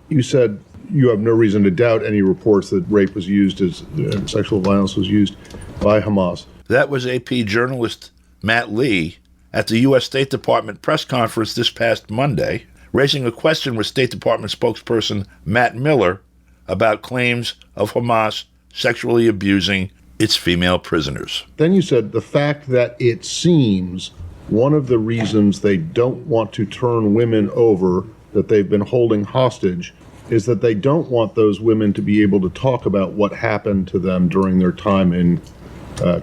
You said you have no reason to doubt any reports that rape was used as sexual violence was used by Hamas. That was AP journalist Matt Lee at the U.S. State Department press conference this past Monday, raising a question with State Department spokesperson Matt Miller about claims of Hamas sexually abusing its female prisoners. Then you said the fact that it seems one of the reasons they don't want to turn women over that they've been holding hostage is that they don't want those women to be able to talk about what happened to them during their time in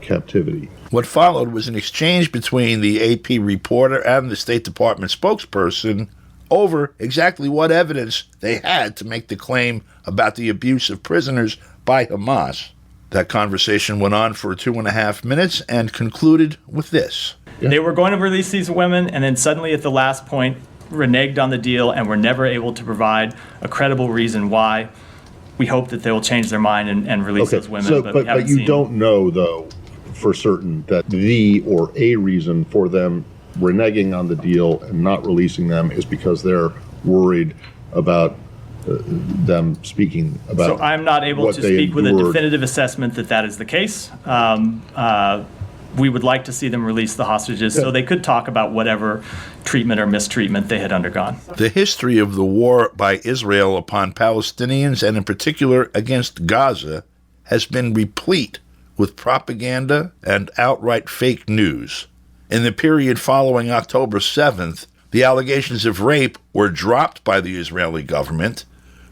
captivity. What followed was an exchange between the AP reporter and the State Department spokesperson over exactly what evidence they had to make the claim about the abuse of prisoners by Hamas. That conversation went on for 2.5 minutes and concluded with this. They were going to release these women, and then suddenly at the last point, reneged on the deal and were never able to provide a credible reason why. We hope that they will change their mind and release those women. But you don't know, though, for certain that the or a reason for them reneging on the deal and not releasing them is because they're worried about them speaking about. So I'm not able to speak with a definitive assessment that that is the case. We would like to see them release the hostages so they could talk about whatever treatment or mistreatment they had undergone. The history of the war by Israel upon Palestinians, and in particular against Gaza, has been replete with propaganda and outright fake news. In the period following October 7th, the allegations of rape were dropped by the Israeli government.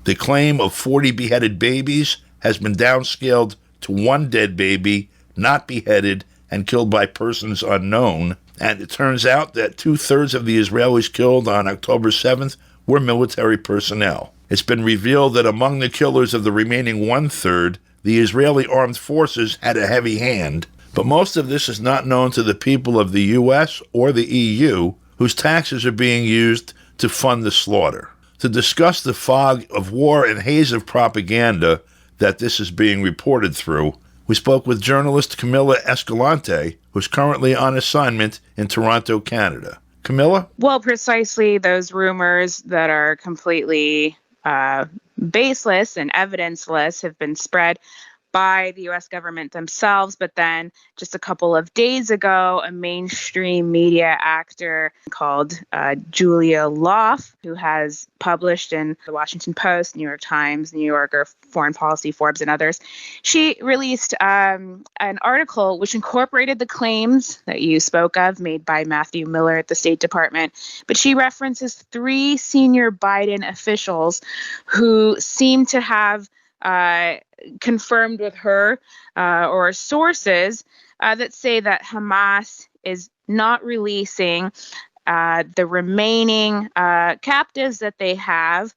The claim of 40 beheaded babies has been downscaled to 1 dead baby, not beheaded, and killed by persons unknown. And it turns out that 2/3 of the Israelis killed on October 7th were military personnel. It's been revealed that among the killers of the remaining 1/3, the Israeli armed forces had a heavy hand. But most of this is not known to the people of the U.S. or the EU, whose taxes are being used to fund the slaughter. To discuss the fog of war and haze of propaganda that this is being reported through, we spoke with journalist Camila Escalante, who's currently on assignment in Toronto, Canada. Camila? Well, precisely those rumors that are completely baseless and evidenceless have been spread by the U.S. government themselves. But then just a couple of days ago, a mainstream media actor called Julia Loff, who has published in the Washington Post, New York Times, New Yorker, Foreign Policy, Forbes, and others, she released an article which incorporated the claims that you spoke of made by Matthew Miller at the State Department. But she references 3 senior Biden officials who seem to have confirmed with her or sources that say that Hamas is not releasing the remaining captives that they have,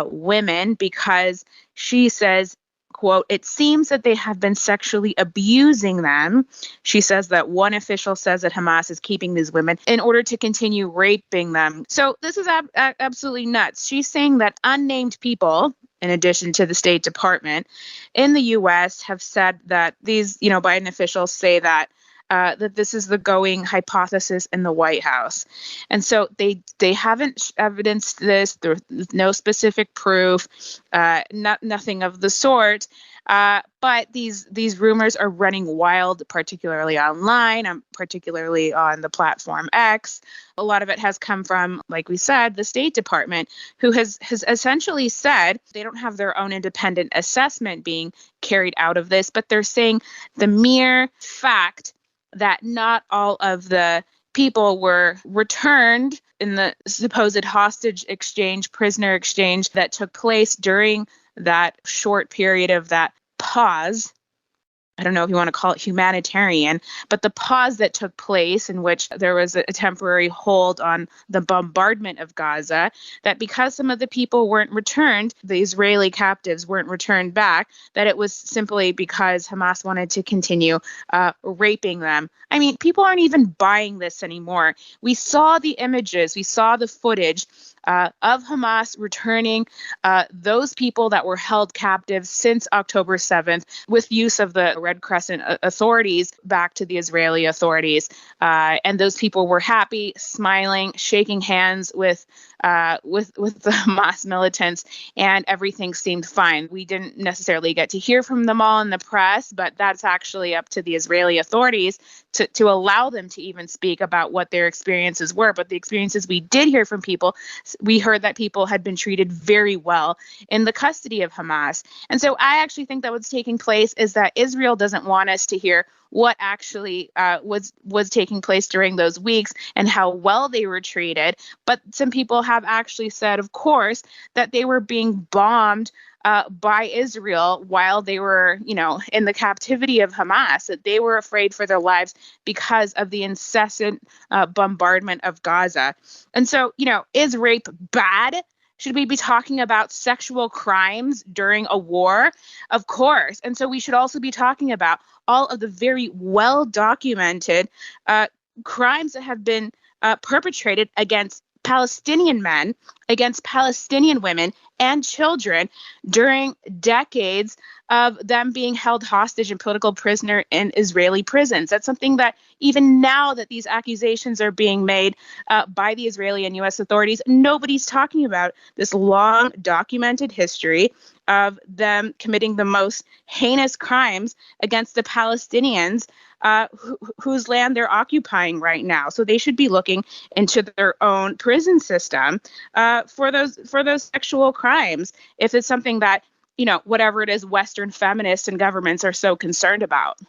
women, because she says, quote, it seems that they have been sexually abusing them. She says that one official says that Hamas is keeping these women in order to continue raping them. So this is absolutely nuts. She's saying that unnamed people, in addition to the State Department, in the U.S. have said that these, Biden officials say that that this is the going hypothesis in the White House. And so they haven't evidenced this. There's no specific proof, nothing of the sort. But these rumors are running wild, particularly online, particularly on the platform X. A lot of it has come from, like we said, the State Department, who has essentially said they don't have their own independent assessment being carried out of this, but they're saying the mere fact that not all of the people were returned in the supposed hostage exchange, prisoner exchange that took place during that short period of that pause. I don't know if you want to call it humanitarian, but the pause that took place in which there was a temporary hold on the bombardment of Gaza, that because some of the people weren't returned, the Israeli captives weren't returned back, that it was simply because Hamas wanted to continue raping them. I mean, people aren't even buying this anymore. We saw the images, we saw the footage of Hamas returning those people that were held captive since October 7th with use of the Red Crescent authorities back to the Israeli authorities. And those people were happy, smiling, shaking hands with with the Hamas militants, and everything seemed fine. We didn't necessarily get to hear from them all in the press, but that's actually up to the Israeli authorities to allow them to even speak about what their experiences were. But the experiences we did hear from people, we heard that people had been treated very well in the custody of Hamas. And so I actually think that what's taking place is that Israel doesn't want us to hear what actually was taking place during those weeks and how well they were treated. But some people have actually said, of course, that they were being bombed by Israel while they were, in the captivity of Hamas, that they were afraid for their lives because of the incessant bombardment of Gaza. And so, is rape bad? Should we be talking about sexual crimes during a war? Of course. And so we should also be talking about all of the very well documented crimes that have been perpetrated against Palestinian men, against Palestinian women and children during decades of them being held hostage and political prisoner in Israeli prisons. That's something that even now that these accusations are being made by the Israeli and U.S. authorities, nobody's talking about this long documented history of them committing the most heinous crimes against the Palestinians whose land they're occupying right now. So they should be looking into their own prison system for those sexual crimes, if it's something that, whatever it is, Western feminists and governments are so concerned about.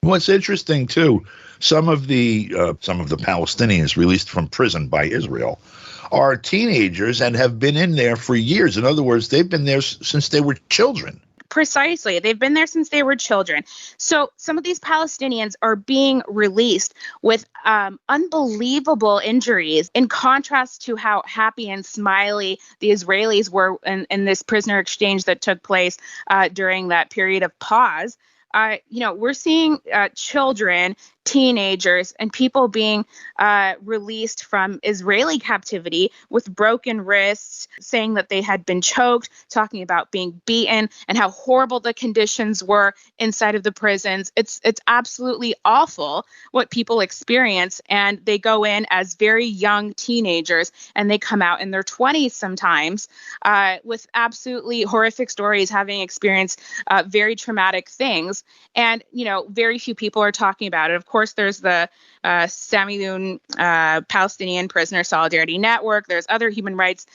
What's interesting too, some of the Palestinians released from prison by Israel are teenagers and have been in there for years. In other words, they've been there since they were children. Precisely. They've been there since they were children. So some of these Palestinians are being released with unbelievable injuries, in contrast to how happy and smiley the Israelis were in this prisoner exchange that took place during that period of pause. We're seeing children, teenagers, and people being released from Israeli captivity with broken wrists, saying that they had been choked, talking about being beaten and how horrible the conditions were inside of the prisons. It's absolutely awful what people experience, and they go in as very young teenagers and they come out in their 20s sometimes with absolutely horrific stories, having experienced very traumatic things. And, very few people are talking about it. Of course, there's the Samidoun Palestinian Prisoner Solidarity Network. There's other human rights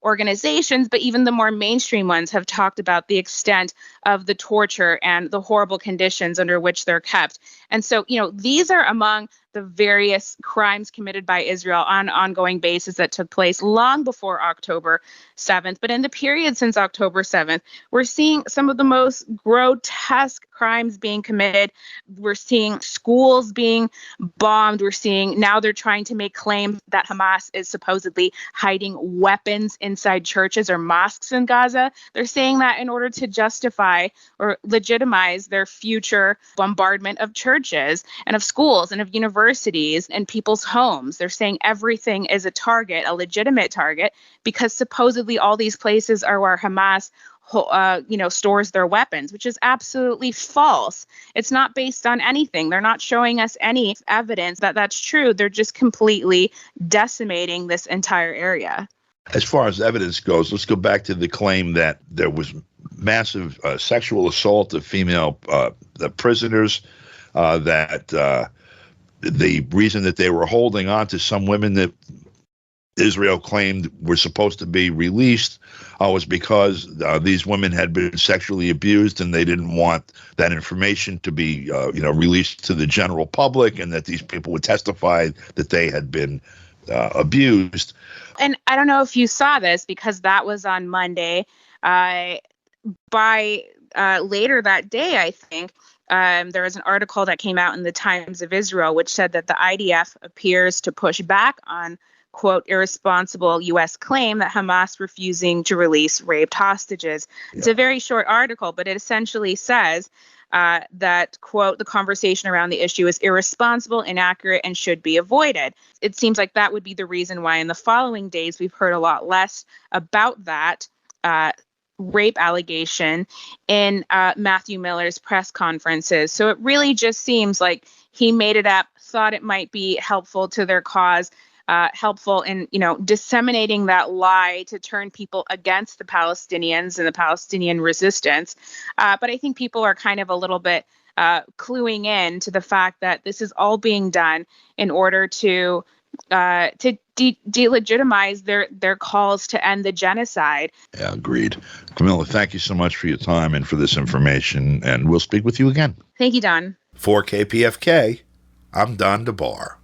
organizations, but even the more mainstream ones have talked about the extent of the torture and the horrible conditions under which they're kept. And so, these are among the various crimes committed by Israel on an ongoing basis that took place long before October 7th. But in the period since October 7th, we're seeing some of the most grotesque crimes being committed. We're seeing schools being bombed. We're seeing now they're trying to make claims that Hamas is supposedly hiding weapons inside churches or mosques in Gaza. They're saying that in order to justify or legitimize their future bombardment of churches and of schools and of universities and people's homes. They're saying everything is a target, a legitimate target, because supposedly all these places are where Hamas stores their weapons, which is absolutely false. It's not based on anything. They're not showing us any evidence that that's true. They're just completely decimating this entire area. As far as evidence goes, let's go back to the claim that there was massive sexual assault of female the prisoners, that the reason that they were holding on to some women that Israel claimed were supposed to be released was because these women had been sexually abused, and they didn't want that information to be released to the general public, and that these people would testify that they had been abused. And I don't know if you saw this, because that was on Monday. By later that day, I think, there was an article that came out in the Times of Israel, which said that the IDF appears to push back on, quote, irresponsible U.S. claim that Hamas refusing to release raped hostages. Yeah. It's a very short article, but it essentially says that, quote, the conversation around the issue is irresponsible, inaccurate, and should be avoided. It seems like that would be the reason why in the following days we've heard a lot less about that rape allegation in Matthew Miller's press conferences. So it really just seems like he made it up, thought it might be helpful to their cause, helpful in, disseminating that lie to turn people against the Palestinians and the Palestinian resistance. But I think people are kind of a little bit cluing in to the fact that this is all being done in order to delegitimize their calls to end the genocide. Yeah, agreed. Camila, thank you so much for your time and for this information, and we'll speak with you again. Thank you, Don. For KPFK, I'm Don DeBar.